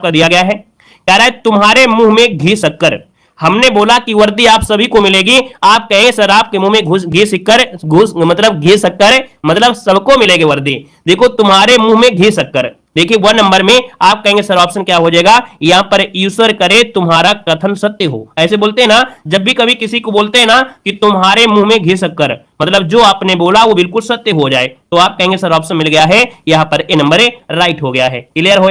का दिया गया है, कह रहा है तुम्हारे मुंह में घी शक्कर। हमने बोला कि वर्दी आप सभी को मिलेगी, आप कहें सर आपके मुंह में घी शक्कर, घूस मतलब घी शक्कर मतलब सबको मिलेगी वर्दी। देखो तुम्हारे मुंह में घी शक्कर, देखिए 1 नंबर में आप कहेंगे सर ऑप्शन क्या हो जाएगा, यहां पर ईश्वर करे तुम्हारा कथन सत्य हो। ऐसे बोलते हैं ना, जब भी कभी किसी को बोलते हैं ना कि तुम्हारे मुंह में घी शक्कर, मतलब जो आपने बोला वो बिल्कुल सत्य हो जाए, तो आप कहेंगे सर ऑप्शन मिल गया है, यहां पर ए नंबर राइट हो गया है। क्लियर हो?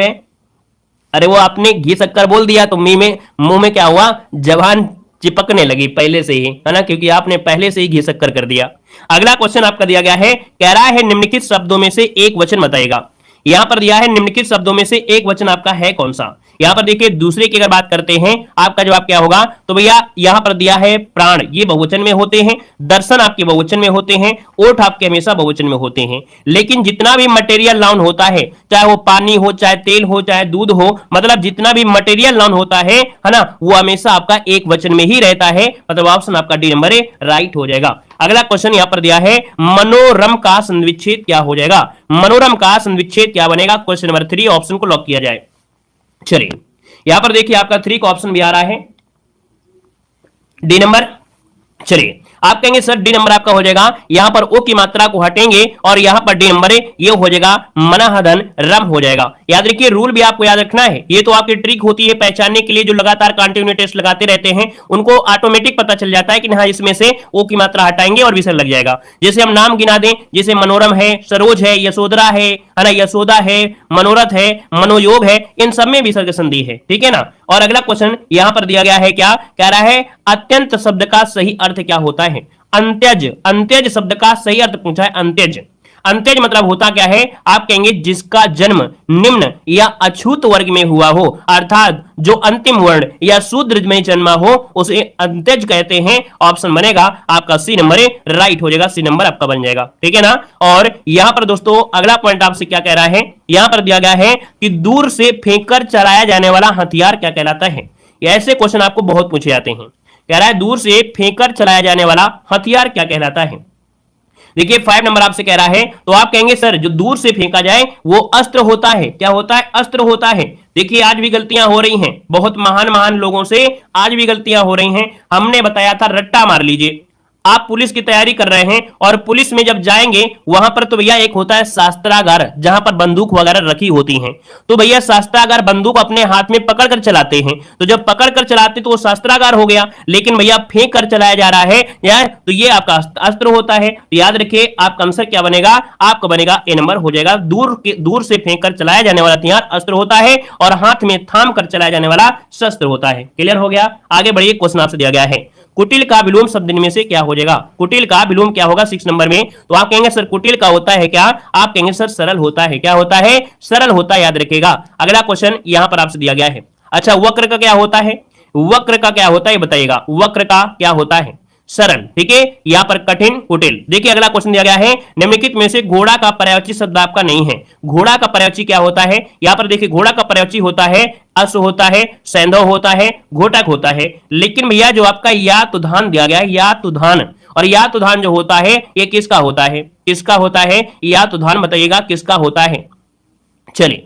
अरे वो आपने घी शक्कर बोल दिया तो मुंह में क्या हुआ, जबान चिपकने लगी पहले से ही, है ना, क्योंकि आपने पहले से ही घी शक्कर कर दिया। अगला क्वेश्चन आपका दिया गया है, कह रहा है निम्नलिखित शब्दों में से एक वचन बताएगा। यहां पर दिया है निम्नलिखित शब्दों में से एक वचन आपका है कौन सा। यहां पर देखिए दूसरे की अगर बात करते हैं, आपका जवाब क्या होगा, तो भैया यहां पर दिया है प्राण, ये बहुवचन में होते हैं, दर्शन आपके बहुवचन में होते हैं, ओठ आपके हमेशा बहुवचन में होते हैं। लेकिन जितना भी मटेरियल नाउन होता है, चाहे वो पानी हो, चाहे तेल हो, चाहे दूध हो, मतलब जितना भी मटेरियल नाउन होता है ना, वो हमेशा आपका एक वचन में ही रहता है, मतलब ऑप्शन आपका डी नंबर राइट हो जाएगा। अगला क्वेश्चन यहां पर दिया है, मनोरम का संविच्छेद क्या हो जाएगा। मनोरम का संविच्छेद क्या बनेगा, क्वेश्चन नंबर 3 ऑप्शन को लॉक किया जाए। चलिए यहां पर देखिए आपका 3 का ऑप्शन भी आ रहा है, डी नंबर। चलिए आप कहेंगे सर डी नंबर आपका हो जाएगा, यहां पर ओ की मात्रा को हटेंगे और यहां पर डी नंबर ये हो जाएगा मनाहदन रम हो जाएगा। याद रखिए रूल भी आपको याद रखना है, ये तो आपकी ट्रिक होती है पहचानने के लिए, जो लगातार कंटिन्यू टेस्ट लगाते रहते हैं उनको ऑटोमेटिक पता चल जाता है कि हाँ इसमें से ओ की मात्रा हटाएंगे और विसर्ग लग जाएगा। जैसे हम नाम गिना दें, जैसे मनोरम है, सरोज है, यशोधरा है ना, यशोदा है, मनोरथ है, मनोयोग है, इन सब में विसर्ग संधि है, ठीक है ना। और अगला क्वेश्चन यहां पर दिया गया है, क्या कह रहा है, अत्यंत शब्द का सही अर्थ क्या होता है। अंत्यज, अंत्यज शब्द का सही अर्थ पूछा है, अंत्यज। अंत्यज मतलब होता क्या है, आप कहेंगे जिसका जन्म निम्न या अछूत वर्ग में हुआ हो, अर्थात जो अंतिम वर्ण या शूद्र में जन्मा हो उसे अंत्यज कहते हैं। ऑप्शन बनेगा आपका सी नंबर राइट हो जाएगा, सी नंबर आपका बन जाएगा, ठीक है ना। और यहां पर दोस्तों अगला पॉइंट आपसे क्या कह रहा है, यहां पर दिया गया है कि दूर से फेंककर चलाया जाने वाला हथियार क्या कहलाता है। ऐसे क्वेश्चन आपको बहुत पूछे जाते हैं। कह रहा है दूर से फेंककर चलाया जाने वाला हथियार क्या कहलाता है। देखिए 5 नंबर आपसे कह रहा है, तो आप कहेंगे सर जो दूर से फेंका जाए वो अस्त्र होता है। क्या होता है, अस्त्र होता है। देखिए आज भी गलतियां हो रही हैं, बहुत महान महान लोगों से आज भी गलतियां हो रही हैं। हमने बताया था रट्टा मार लीजिए, आप पुलिस की तैयारी कर रहे हैं और पुलिस में जब जाएंगे वहां पर तो भैया एक होता है शास्त्रागार, जहां पर बंदूक वगैरह रखी होती हैं, तो भैया शास्त्रागार बंदूक अपने हाथ में पकड़ कर चलाते हैं, तो जब पकड़ कर चलाते तो वो शास्त्रागार हो गया। लेकिन भैया फेंक कर चलाया जा रहा है यार, तो ये आपका अस्त्र होता है। तो याद रखिए आपका आंसर क्या बनेगा, आपका बनेगा ए नंबर हो जाएगा। दूर से फेंक कर चलाया जाने वाला हथियार अस्त्र होता है और हाथ में थाम कर चलाया जाने वाला शस्त्र होता है। क्लियर हो गया, आगे बढ़िए। क्वेश्चन आपसे दिया गया है, कुटिल का विलोम शब्द में से क्या हो जाएगा। कुटिल का विलोम क्या होगा 6 नंबर में, तो आप कहेंगे सर कुटिल का होता है क्या, आप कहेंगे सर सरल होता है। क्या होता है, सरल होता है, याद रखिएगा। अगला क्वेश्चन यहां पर आपसे दिया गया है, अच्छा वक्र का क्या होता है, वक्र का क्या होता है बताइएगा, वक्र का क्या होता है, सरल, ठीक है। यहां पर कठिन, कुटिल। देखिए अगला क्वेश्चन दिया गया है, निम्नलिखित में से घोड़ा का पर्यायवाची शब्द आपका नहीं है। घोड़ा का पर्यायवाची क्या होता है, यहां पर देखिए घोड़ा का पर्यायवाची होता है अश्व होता है, सैंधव होता है, घोटक होता है। लेकिन भैया जो आपका यातुधान दिया गया है, यातुधान, और यातुधान जो होता है ये किसका होता है, किसका होता है, यातुधान बताइएगा किसका होता है। चलिए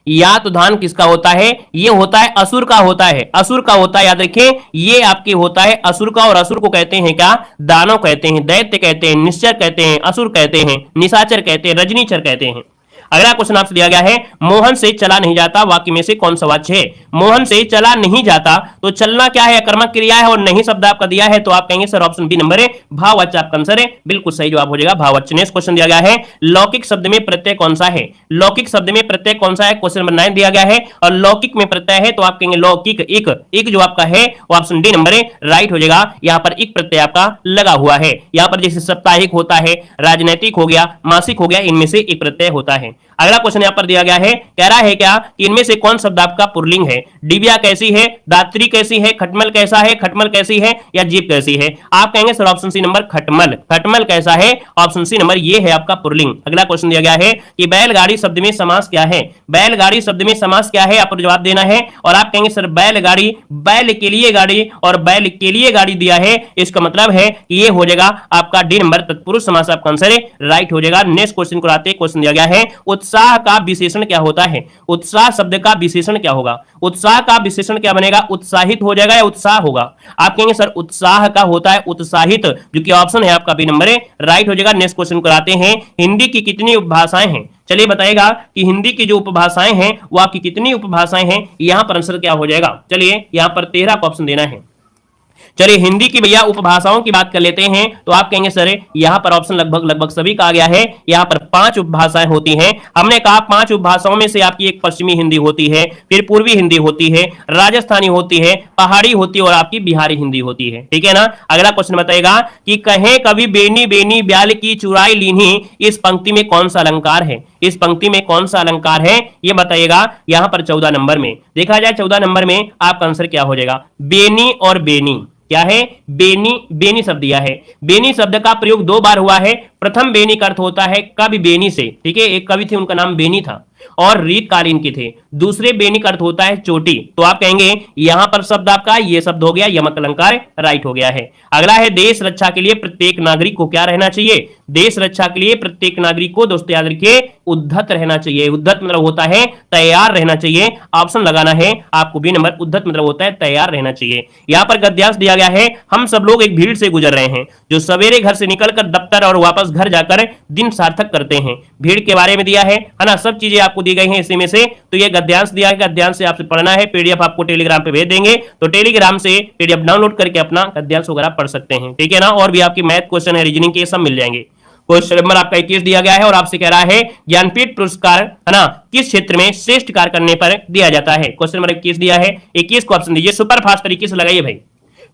यातुधान किसका होता है, ये होता है असुर का होता है, असुर का होता है। याद रखिए ये आपके होता है असुर का, और असुर को कहते हैं क्या, दानव कहते हैं, दैत्य कहते हैं, निश्चर कहते हैं, असुर कहते हैं, निशाचर कहते हैं, रजनीचर कहते हैं। अगला क्वेश्चन आपसे दिया गया है, मोहन से चला नहीं जाता वाक्य में से कौन सा वाच्य है। मोहन से चला नहीं जाता, तो चलना क्या है, कर्मक क्रिया है, और नहीं शब्द आपका दिया है, तो आप कहेंगे सर ऑप्शन बी नंबर है, भाववाच्य आपका आंसर है। बिल्कुल सही जवाब हो जाएगा भाववाच्य। नेक्स्ट क्वेश्चन दिया गया है, लौकिक शब्द में प्रत्यय कौन सा है। लौकिक शब्द में प्रत्यय कौन सा है, क्वेश्चन नंबर 9 दिया गया है, और लौकिक में प्रत्यय है, तो आप कहेंगे लौकिक। एक जो आपका है वो ऑप्शन डी नंबर है राइट हो जाएगा। यहाँ पर एक प्रत्यय आपका लगा हुआ है, यहाँ पर जैसे साप्ताहिक होता है, राजनैतिक हो गया, मासिक हो गया, इनमें से एक प्रत्यय होता है। अगला क्वेश्चन यहाँ पर दिया गया है, कह रहा है क्या कि इनमें से कौन शब्द आपका पुल्लिंग है। डिबिया कैसी है, दात्री कैसी है, खटमल कैसा है, खटमल कैसी है, या जीप कैसी है। आप कहेंगे सर ऑप्शन सी नंबर खटमल, खटमल कैसा है, ऑप्शन सी नंबर ये है आपका पुल्लिंग। अगला क्वेश्चन दिया गया है कि बैलगाड़ी शब्द में समास क्या है। बैलगाड़ी शब्द में समास क्या है, आपको जवाब देना है, और आप कहेंगे सर बैलगाड़ी, बैल के लिए गाड़ी और बैल के लिए गाड़ी दिया है, इसका मतलब है कि ये हो जाएगा आपका डी नंबर तत्पुरुष समास आपका आंसर है राइट हो जाएगा। नेक्स्ट क्वेश्चन को आते क्वेश्चन दिया गया है, उत्साह का विशेषण क्या होता है? उत्साह शब्द का विशेषण क्या होगा? उत्साह का विशेषण क्या बनेगा? उत्साहित हो जाएगा या उत्साह होगा? आप कहेंगे सर उत्साह का होता है उत्साहित, जो कि ऑप्शन है आपका बी नंबर राइट हो जाएगा। नेक्स्ट क्वेश्चन कराते हैं, हिंदी की कितनी उपभाषाएं हैं? चलिए बताइएगा कि हिंदी की जो उपभाषाएं हैं वो आपकी कितनी उपभाषाएं हैं, यहां पर आंसर क्या हो जाएगा? चलिए यहां पर 13 का ऑप्शन देना है। चलिए हिंदी की भैया उपभाषाओं की बात कर लेते हैं, तो आप कहेंगे सर यहां पर ऑप्शन लगभग सभी का आ गया है। यहां पर 5 उपभाषाएं होती हैं। हमने कहा 5 उपभाषाओं में से आपकी एक पश्चिमी हिंदी होती है, फिर पूर्वी हिंदी होती है, राजस्थानी होती है, पहाड़ी होती है और आपकी बिहारी हिंदी होती है। ठीक है ना। अगला क्वेश्चन बताएगा कि कहे कभी बेनी बेनी ब्याल की चुराई लीनी, इस पंक्ति में कौन सा अलंकार है? इस पंक्ति में कौन सा अलंकार है ये बताइएगा। यहां पर 14 नंबर में देखा जाए, 14 नंबर में आपका आंसर क्या हो जाएगा? बेनी और बेनी क्या है? बेनी, बेनी शब्द दिया है। बेनी शब्द का प्रयोग 2 बार हुआ है। प्रथम बेनी का अर्थ होता है कवि बेनी से, ठीक है, एक कवि थे उनका नाम बेनी था और रीतकालीन के थे। दूसरे बेनी का अर्थ होता है चोटी। तो आप कहेंगे यहां पर शब्द आपका ये शब्द हो गया, यमक अलंकार राइट हो गया है। अगला है देश रक्षा के लिए प्रत्येक नागरिक को क्या रहना चाहिए? देश रक्षा के लिए प्रत्येक नागरिक को दोस्तों याद रखिए उद्धत रहना चाहिए। उद्धत मतलब होता है तैयार रहना चाहिए। ऑप्शन लगाना है आपको बी नंबर, उद्धत मतलब होता है तैयार रहना चाहिए। यहां पर गद्यांश दिया गया है, हम सब लोग एक भीड़ से गुजर रहे हैं जो सवेरे घर से निकलकर दफ्तर और वापस घर जाकर दिन सार्थक करते हैं। भीड़ के बारे में दिया है ना, सब चीजें आपको दी गई हैं इसी में से। तो ये गद्यांश दिया है, गद्यांश से आपसे पढ़ना है। पीडीएफ आपको टेलीग्राम पे भेज देंगे, तो टेलीग्राम से पीडीएफ डाउनलोड करके अपना गद्यांश वगैरह पढ़ सकते हैं। ठीक है ना। और भी आपकी मैथ क्वेश्चन है, रीजनिंग के सब मिल जाएंगे। क्वेश्चन नंबर आपका 21 दिया गया है और आपसे कह रहा है ज्ञानपीठ पुरस्कार है ना किस क्षेत्र में श्रेष्ठ कार्य करने पर दिया जाता है? क्वेश्चन नंबर 21 दिया है, 21 को ऑप्शन दीजिए, सुपर फास्ट तरीके से लगाइए भाई।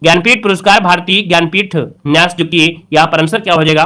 ज्ञानपीठ पुरस्कार भारतीय ज्ञानपीठ न्यास, जो कि यहां पर आंसर क्या हो जाएगा?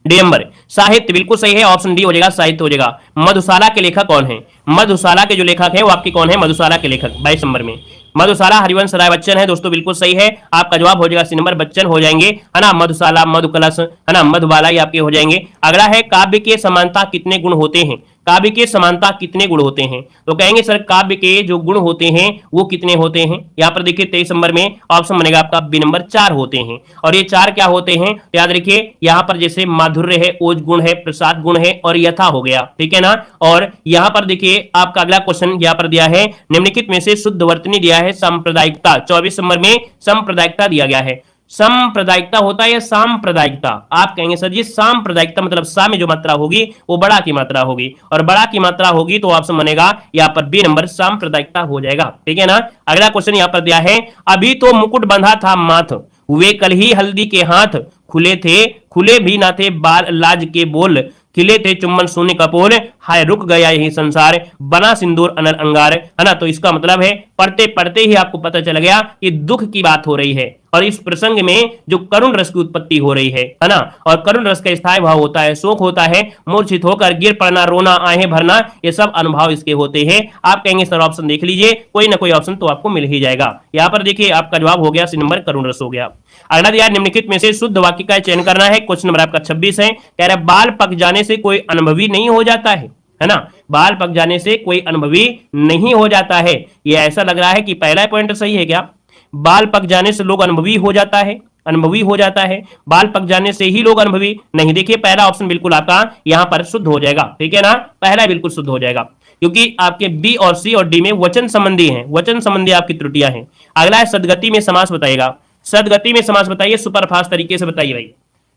डी नंबर साहित्य, बिल्कुल सही है, ऑप्शन डी हो जाएगा, साहित्य हो जाएगा। मधुशाला के लेखक कौन है? मधुशाला के जो लेखक है वो आपके कौन है? मधुशाला के लेखक 22 नंबर में मधुशाला हरिवंश राय बच्चन है दोस्तों, बिल्कुल सही है। आपका जवाब हो जाएगा सी नंबर, बच्चन हो जाएंगे है ना। मधुशाला, मधुकलश है ना, मधुबाला ये आपके हो जाएंगे। अगला है काव्य के समानता कितने गुण होते हैं? काव्य के समानता कितने गुण होते हैं? तो कहेंगे सर काव्य के जो गुण होते हैं वो कितने होते हैं? यहां पर देखिए 23 नंबर में ऑप्शन बनेगा आपका बी नंबर, 4 होते हैं। और ये 4 क्या होते हैं? याद रखिए यहां पर जैसे माधुर्य है, ओज गुण है, प्रसाद गुण है और यथा हो गया। ठीक है ना। और यहां पर देखिए आपका अगला क्वेश्चन यहां पर दिया है, निम्नलिखित में से शुद्ध वर्तनी दिया है सांप्रदायिकता। 24 नंबर में सांप्रदायिकता दिया गया है। सांप्रदायिकता होता है या सांप्रदायिकता? आप कहेंगे सर जी सांप्रदायिकता मतलब सा में जो मात्रा होगी वो बड़ा की मात्रा होगी, और बड़ा की मात्रा होगी तो ऑप्शन बनेगा यहां पर बी नंबर, सांप्रदायिकता हो जाएगा। ठीक है ना। अगला क्वेश्चन यहां पर दिया है, अभी तो मुकुट बंधा था माथ, हुए कल ही हल्दी के हाथ, खुले थे खुले भी ना थे बाल लाज के बोल, खिले थे चुम्बन शून्य कपोल, हाय रुक गया यही संसार, बना सिंदूर अनल अंगार, है ना। तो इसका मतलब है पढ़ते पढ़ते ही आपको पता चल गया कि दुख की बात हो रही है और इस प्रसंग में जो करुण रस की उत्पत्ति हो रही है ना। और करुण रस का स्थायी भाव होता है, शोक होता है, मूर्छित होकर गिर पड़ना, रोना, आहें भरना, ये सब अनुभव इसके होते हैं। आप कहेंगे सर ऑप्शन देख लीजिए, कोई ना कोई ऑप्शन तो आपको मिल ही जाएगा। यहां पर देखिए आपका जवाब हो गया सी नंबर, करुण रस हो गया। अगला दिया निम्नलिखित में से शुद्ध वाक्य का चयन करना है। क्वेश्चन नंबर आपका 26 है, कह रहा है बाल पक जाने से कोई अनुभवी नहीं हो जाता है ना। बाल पक जाने से कोई अनुभवी नहीं हो जाता है। ये ऐसा लग रहा है कि पहला पॉइंट सही है क्या? बाल पक जाने से लोग अनुभवी हो जाता है, अनुभवी हो जाता है, बाल पक जाने से ही लोग अनुभवी नहीं। देखिए पहला ऑप्शन बिल्कुल आपका यहां पर शुद्ध हो जाएगा। ठीक है ना, पहला बिल्कुल शुद्ध हो जाएगा क्योंकि आपके बी और सी और डी में वचन संबंधी हैं, वचन संबंधी आपकी त्रुटियां हैं। अगला है सदगति में समास बताइएगा। सदगति में समास बताइए, सुपरफास्ट तरीके से बताइए भाई।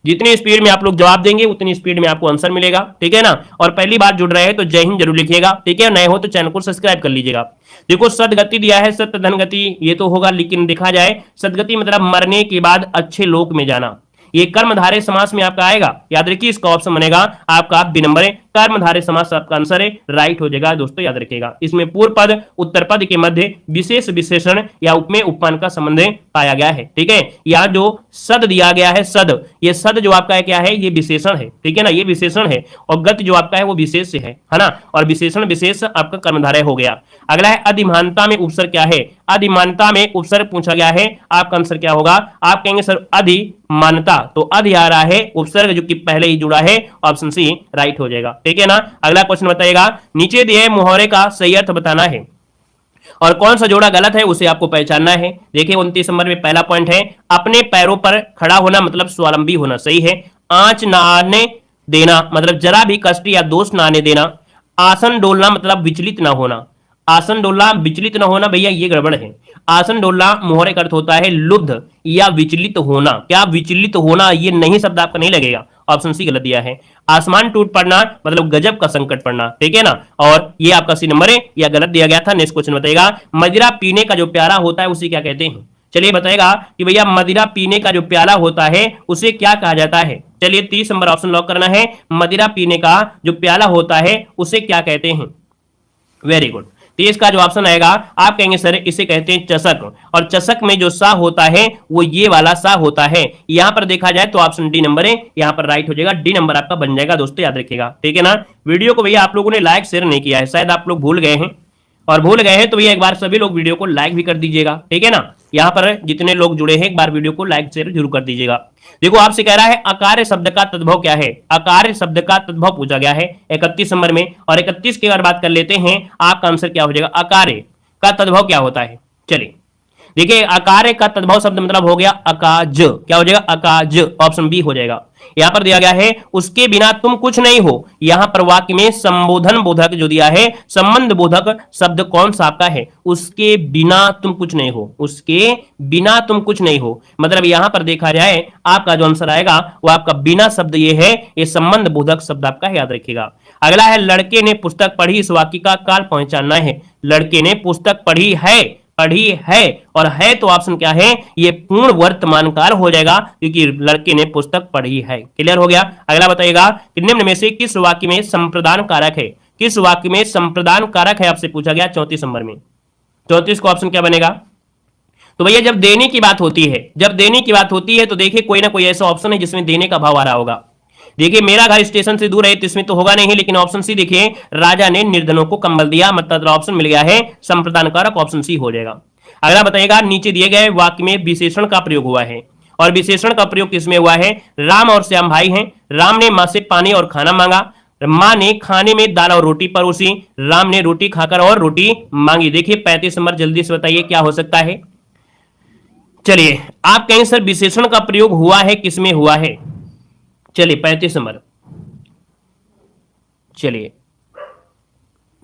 जितनी स्पीड में आप लोग जवाब देंगे उतनी स्पीड में आपको आंसर मिलेगा। ठीक है ना। और पहली बार जुड़ रहे हैं तो जय हिंद जरूर लिखिएगा। ठीक है, नए हो तो चैनल को सब्सक्राइब कर लीजिएगा। देखो सदगति दिया है, सत्य धन गति, ये तो होगा, लेकिन देखा जाए सदगति मतलब मरने के बाद अच्छे लोक में जाना, ये कर्मधारय समास में आपका आएगा। याद रखिए इसका ऑप्शन बनेगा आपका बी नंबर, कर्मधारय समास आपका आंसर है, राइट हो जाएगा दोस्तों, याद रखिएगा। इसमें पूर्व पद उत्तर पद के मध्य विशेष विशेषण या उपमेय उपमान का संबंध पाया गया है। ठीक है, यहाँ जो सद दिया गया है, सद, ये सद जो आपका है क्या है? ये विशेषण है। ठीक है ना, ये विशेषण है। और गति जो आपका है वो विशेष है ना। और विशेषण विशेष आपका कर्मधारय हो गया। अगला है अधिमानता में उपसर्ग क्या है? अधिमानता में उपसर्ग पूछा गया है, आपका आंसर क्या होगा? आप कहेंगे सर अधिमानता, तो अधि आ रहा है, उपसर्ग जो कि पहले ही जुड़ा है, ऑप्शन सी राइट हो जाएगा। ठीक है ना। अगला क्वेश्चन बताइएगा, नीचे दिए मुहावरे का सही अर्थ बताना है और कौन सा जोड़ा गलत है उसे आपको पहचानना है। देखिए 29 नंबर में पहला पॉइंट है, अपने पैरों पर खड़ा होना मतलब स्वावलंबी होना, सही है। आंच ना आने देना मतलब जरा भी कष्ट या दोष ना आने देना, आसन डोलना मतलब विचलित ना होना, आसन डोलना विचलित न होना, भैया ये गड़बड़ है। आसन डोलना मोहरे का अर्थ होता है लुब्ध या विचलित होना, क्या विचलित होना, ये नहीं शब्द आपका नहीं लगेगा, ऑप्शन सी गलत दिया है। आसमान टूट पड़ना मतलब गजब का संकट पड़ना, ठीक है ना, और ये आपका सी नंबर है, या गलत दिया गया था। नेक्स्ट क्वेश्चन बताएगा मदिरा पीने का जो प्याला होता है उसे क्या कहते हैं। चलिए बताएगा कि भैया मदिरा पीने का जो प्याला होता है उसे क्या कहा जाता है। चलिए 30 नंबर ऑप्शन लॉक करना है, मदिरा पीने का जो प्याला होता है उसे क्या कहते हैं। Very good. तो इसका जो ऑप्शन आएगा आप कहेंगे सर इसे कहते हैं चषक, और चषक में जो सा होता है वो ये वाला सा होता है। यहां पर देखा जाए तो ऑप्शन डी नंबर है, यहां पर राइट हो जाएगा, डी नंबर आपका बन जाएगा दोस्तों, याद रखिएगा, ठीक है ना। वीडियो को भैया आप लोगों ने लाइक शेयर नहीं किया है, शायद आप लोग भूल गए हैं, और भूल गए हैं तो भैया एक बार सभी लोग वीडियो को लाइक भी कर दीजिएगा, ठीक है ना। यहां पर जितने लोग जुड़े हैं एक बार वीडियो को लाइक शेयर जरूर कर दीजिएगा। देखो आपसे कह रहा है अकार्य शब्द का तद्भव क्या है, अकार्य शब्द का तद्भव पूछा गया है 31 नंबर में, और 31 की अगर बात कर लेते हैं आपका आंसर क्या हो जाएगा, अकार्य का तद्भव क्या होता है। चलिए देखिए अकार्य का तद्भव शब्द मतलब हो गया अकाज, क्या हो जाएगा अकाज, ऑप्शन बी हो जाएगा। यहां पर दिया गया है उसके बिना तुम कुछ नहीं हो, यहां पर वाक्य में संबोधन बोधक जो दिया है, संबंध बोधक शब्द कौन सा आपका है, उसके बिना तुम कुछ नहीं हो, उसके बिना तुम कुछ नहीं हो, मतलब यहां पर देखा जाए आपका जो आंसर आएगा वो आपका बिना शब्द ये है, ये संबंध बोधक शब्द आपका है, याद रखिएगा। अगला है लड़के ने पुस्तक पढ़ी, इस वाक्य का काल पहचानना है। लड़के ने पुस्तक पढ़ी है, पढ़ी है, और है तो ऑप्शन क्या है, ये पूर्ण वर्तमान काल हो जाएगा क्योंकि लड़के ने पुस्तक पढ़ी है। क्लियर हो गया। अगला बताइएगा कि निम्न में से किस वाक्य में संप्रदान कारक है, किस वाक्य में संप्रदान कारक है, आपसे पूछा गया 34 नंबर में। 34 का ऑप्शन क्या बनेगा, तो भैया जब देने की बात होती है, जब देने की बात होती है तो देखिए कोई ना कोई ऐसा ऑप्शन है जिसमें देने का भाव आ रहा होगा। देखिए मेरा घर स्टेशन से दूर है तो इसमें तो होगा नहीं, लेकिन ऑप्शन सी देखिए राजा ने निर्धनों को कंबल दिया, मतलब ऑप्शन मिल गया है संप्रदान कारक, ऑप्शन सी हो जाएगा। अगला बताइएगा नीचे दिए गए वाक्य में विशेषण का प्रयोग हुआ है, और विशेषण का प्रयोग किसमें हुआ है, राम और श्याम भाई हैं, राम ने मां से पानी और खाना मांगा, मां ने खाने में दाल और रोटी परोसी, राम ने रोटी खाकर और रोटी मांगी। देखिए 35 नंबर जल्दी से बताइए क्या हो सकता है। चलिए आप कहें सर विशेषण का प्रयोग हुआ है किसमें हुआ है, चलिए 35 नंबर, चलिए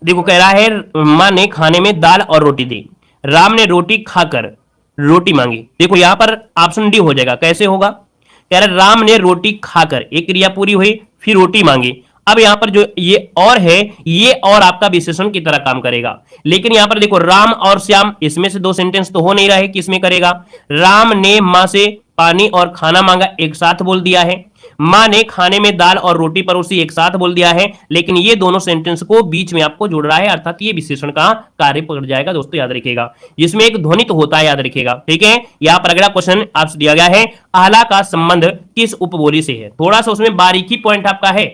देखो कह रहा है मां ने खाने में दाल और रोटी दी, राम ने रोटी खाकर रोटी मांगी। देखो यहां पर ऑप्शन डी हो जाएगा, कैसे होगा, कह रहा है राम ने रोटी खाकर, एक क्रिया पूरी हुई फिर रोटी मांगी। अब यहां पर जो ये और है ये और आपका विशेषण की तरह काम करेगा, लेकिन यहां पर देखो राम और श्याम, इसमें से दो सेंटेंस तो हो नहीं रहा है, किसमें करेगा, राम ने मां से पानी और खाना मांगा एक साथ बोल दिया है, मां ने खाने में दाल और रोटी परोसी एक साथ बोल दिया है, लेकिन ये दोनों सेंटेंस को बीच में आपको जोड़ रहा है, अर्थात ये विशेषण का कार्य पकड़ जाएगा दोस्तों, याद रखिएगा, जिसमें एक ध्वनित होता है, याद रखिएगा, ठीक है। यहां पर अगला क्वेश्चन आपसे दिया गया है आहला का संबंध किस उपबोली से है, थोड़ा सा उसमें बारीकी पॉइंट आपका है,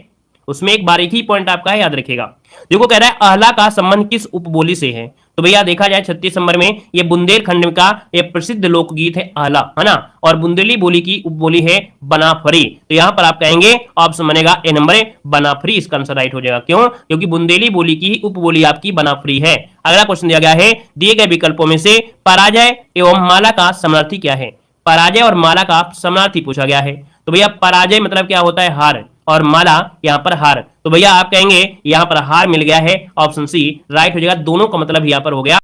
उसमें एक बारीकी पॉइंट आपका है, याद रखिएगा। देखो कह रहा है आहला का संबंध किस उपबोली से है, तो भैया देखा जाए 36 नंबर में ये बुंदेलखंड का ये प्रसिद्ध लोकगीत है आहला, है ना, और बुंदेली बोली की उपबोली है बनाफरी, तो यहां पर आप कहेंगे ऑप्शन बनेगा ए नंबर है बनाफरी, इसका आंसर राइट हो जाएगा। क्यों, क्योंकि बुंदेली बोली की उपबोली आपकी बनाफरी है। अगला क्वेश्चन दिया गया है दिए गए विकल्पों में से पराजय एवं माला का समानार्थी क्या है, पराजय और माला का समानार्थी पूछा गया है, तो भैया पराजय मतलब क्या होता है हार, और माला यहां पर हार, तो भैया आप कहेंगे यहां पर हार मिल गया है, ऑप्शन सी राइट हो जाएगा, दोनों का मतलब यहां पर हो गया